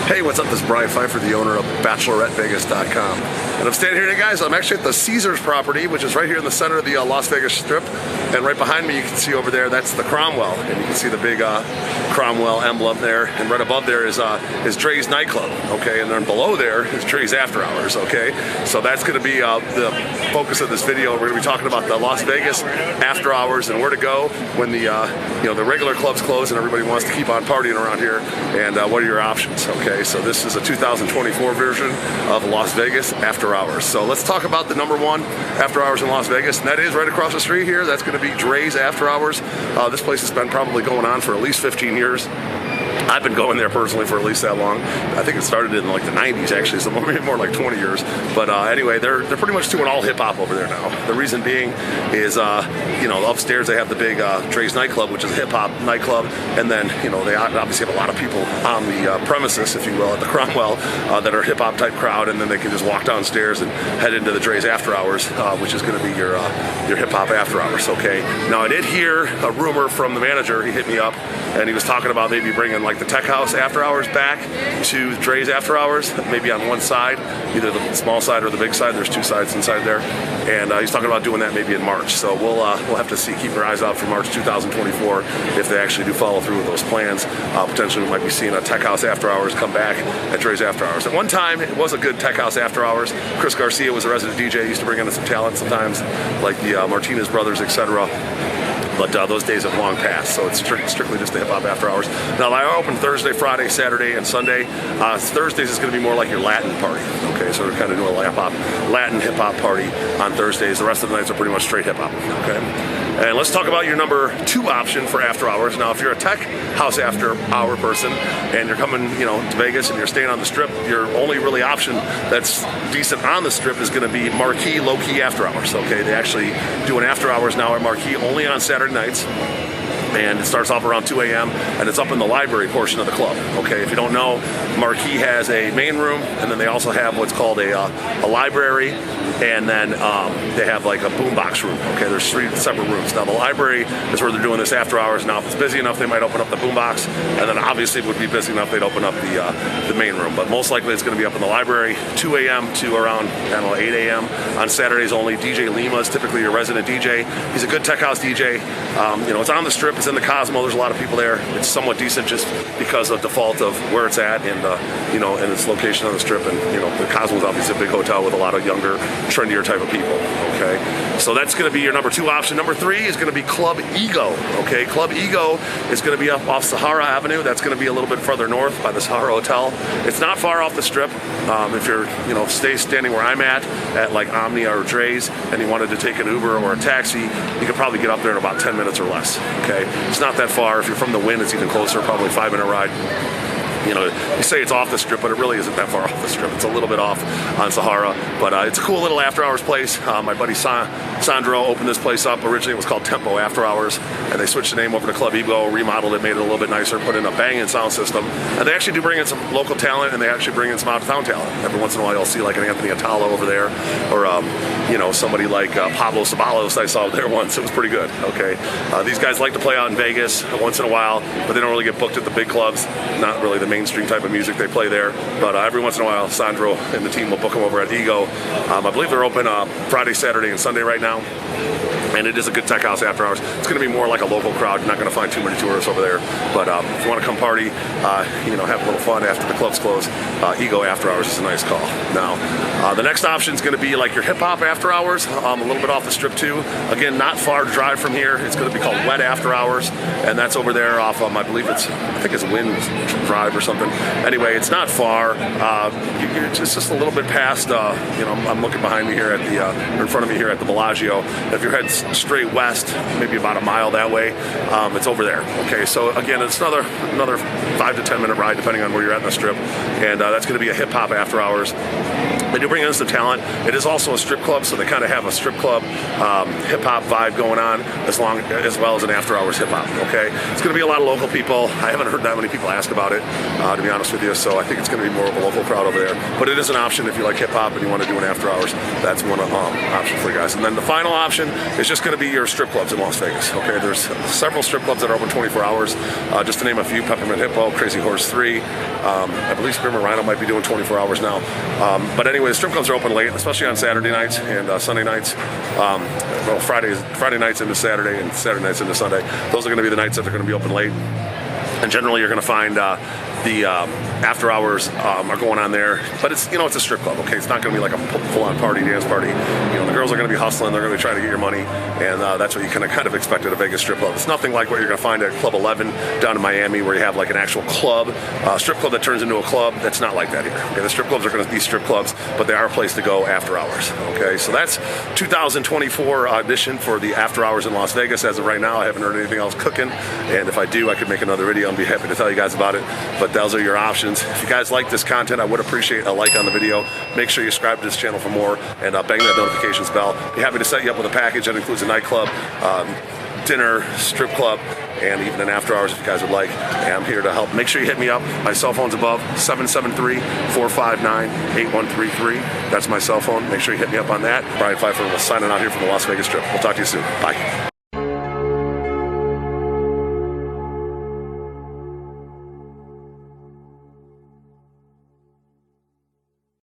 Hey, what's up? This is Brian Pfeiffer, the owner of BacheloretteVegas.com. And I'm standing here today, guys. I'm actually at the Caesars property, which is right here in the center of the Las Vegas Strip. And right behind me, you can see over there, that's the Cromwell. And you can see the big Cromwell emblem there. And right above there is Drai's nightclub, okay? And then below there is Drai's Afterhours, okay? So that's going to be the focus of this video. We're going to be talking about the Las Vegas Afterhours and where to go when the the regular clubs close and everybody wants to keep on partying around here. And what are your options, okay? So this is a 2024 version of Las Vegas Afterhours. So let's talk about the #1 Afterhours in Las Vegas, and that is right across the street here. That's going to be Drai's Afterhours. This place has been probably going on for at least 15 years. I've been going there personally for at least that long. I think it started in like the 90s actually, so maybe more like 20 years. But anyway, they're pretty much doing all hip hop over there now. The reason being is, upstairs they have the big Drai's nightclub, which is a hip hop nightclub, and then they obviously have a lot of people on the premises, if you will, at the Cromwell that are hip hop type crowd, and then they can just walk downstairs and head into the Drai's Afterhours, which is going to be your hip hop after hours. Okay. Now I did hear a rumor from the manager. He hit me up and he was talking about maybe bringing like the Tech House After Hours back to Drai's After Hours, maybe on one side, either the small side or the big side. There's two sides inside there, and he's talking about doing that maybe in March. So we'll have to see. Keep your eyes out for March 2024 if they actually do follow through with those plans. Potentially, we might be seeing a Tech House After Hours come back at Drai's After Hours. At one time, it was a good Tech House After Hours. Chris Garcia was a resident DJ. He used to bring in some talent sometimes, like the Martinez brothers, etc. But those days have long passed, so it's strictly just the hip-hop after hours. Now, I open Thursday, Friday, Saturday, and Sunday. Thursdays is going to be more like your Latin party, okay? So we're kind of doing a Latin hip-hop party on Thursdays. The rest of the nights are pretty much straight hip-hop, okay? And let's talk about your #2 option for after hours. Now, if you're a Tech House after hour person and you're coming, to Vegas and you're staying on the Strip, your only really option that's decent on the Strip is going to be Marquee, Lowkey after hours. Okay, they actually do an after hours now at Marquee only on Saturday nights. And it starts off around 2 a.m. and it's up in the library portion of the club. Okay, if you don't know, Marquee has a main room, and then they also have what's called a library, and then they have like a boombox room. Okay, there's 3 separate rooms. Now the library is where they're doing this after hours. Now if it's busy enough, they might open up the boombox, and then obviously if it would be busy enough, they'd open up the main room. But most likely it's going to be up in the library 2 a.m. to around 8 a.m. on Saturdays only. DJ Lema is typically your resident DJ. He's a good Tech House DJ. It's on the Strip. It's in the Cosmo. There's a lot of people there. It's somewhat decent just because of default of where it's at and and its location on the Strip. And the Cosmo is obviously a big hotel with a lot of younger, trendier type of people. Okay, so that's going to be your #2 option. #3 is going to be Club Ego. Okay, Club Ego is going to be up off Sahara Avenue. That's going to be a little bit further north by the Sahara Hotel. It's not far off the Strip. If you're standing where I'm at like Omni or Drai's, and you wanted to take an Uber or a taxi, you could probably get up there in about 10 minutes or less. Okay, it's not that far. If you're from the Wynn, it's even closer, probably a 5-minute ride. You say it's off the Strip, but it really isn't that far off the Strip. It's a little bit off on Sahara, but it's a cool little after hours place. My buddy Sandro opened this place up. Originally it was called Tempo After Hours, and they switched the name over to Club Ego, remodeled it, made it a little bit nicer, put in a banging sound system. And they actually do bring in some local talent, and they actually bring in some out-of-town talent. Every once in a while you'll see like an Anthony Atala over there, or somebody like Pablo Ceballos I saw there once. It was pretty good, okay? These guys like to play out in Vegas once in a while, but they don't really get booked at the big clubs. Not really the mainstream type of music they play there, but every once in a while Sandro and the team will book them over at Ego. I believe they're open Friday, Saturday, and Sunday right now. And it is a good Tech House after hours. It's going to be more like a local crowd. You're not going to find too many tourists over there. But if you want to come party, have a little fun after the clubs close, Ego After Hours is a nice call. Now, the next option is going to be like your hip hop after hours, a little bit off the Strip too. Again, not far to drive from here. It's going to be called Wet After Hours, and that's over there off I think it's Wynn Drive or something. Anyway, it's not far. It's just a little bit past. I'm looking behind me here at in front of me here at the Bellagio. If you're heading straight west, maybe about a mile that way, it's over there. Okay, so again, it's another 5 to 10 minute ride depending on where you're at in the Strip, and that's going to be a hip hop after hours. They do bring in some talent. It is also a strip club, so they kind of have a strip club hip hop vibe going on, as well as an after hours hip hop. Okay, it's going to be a lot of local people. I haven't heard that many people ask about it, to be honest with you. So I think it's going to be more of a local crowd over there. But it is an option if you like hip hop and you want to do an after hours. That's one option for you guys. And then the final option is just just going to be your strip clubs in Las Vegas. Okay, there's several strip clubs that are open 24 hours. Just to name a few: Peppermint Hippo, Crazy Horse 3. I believe Spearmint Rhino might be doing 24 hours now. But anyway, the strip clubs are open late, especially on Saturday nights and Sunday nights. Well, Friday nights into Saturday and Saturday nights into Sunday. Those are going to be the nights that they're going to be open late. And generally, you're going to find the after hours are going on there, but it's it's a strip club. Okay, it's not going to be like a full-on party, dance party. The girls are going to be hustling. They're going to be trying to get your money, and that's what you can kind of expect at a Vegas strip club. It's nothing like what you're going to find at Club 11 down in Miami, where you have like an actual club, strip club that turns into a club. That's not like that here. Okay, the strip clubs are going to be strip clubs, but they are a place to go after hours. Okay, so that's 2024 edition for the after hours in Las Vegas. As of right now, I haven't heard anything else cooking, and if I do, I could make another video and be happy to tell you guys about it. But those are your options. If you guys like this content, I would appreciate a like on the video. Make sure you subscribe to this channel for more, and bang that notifications bell. Be happy to set you up with a package that includes a nightclub, dinner, strip club, and even an after hours if you guys would like. And I'm here to help. Make sure you hit me up. My cell phone's above, 773-459-8133. That's my cell phone. Make sure you hit me up on that. Brian Pfeiffer will signing out here from the Las Vegas Strip. We'll talk to you soon. Bye.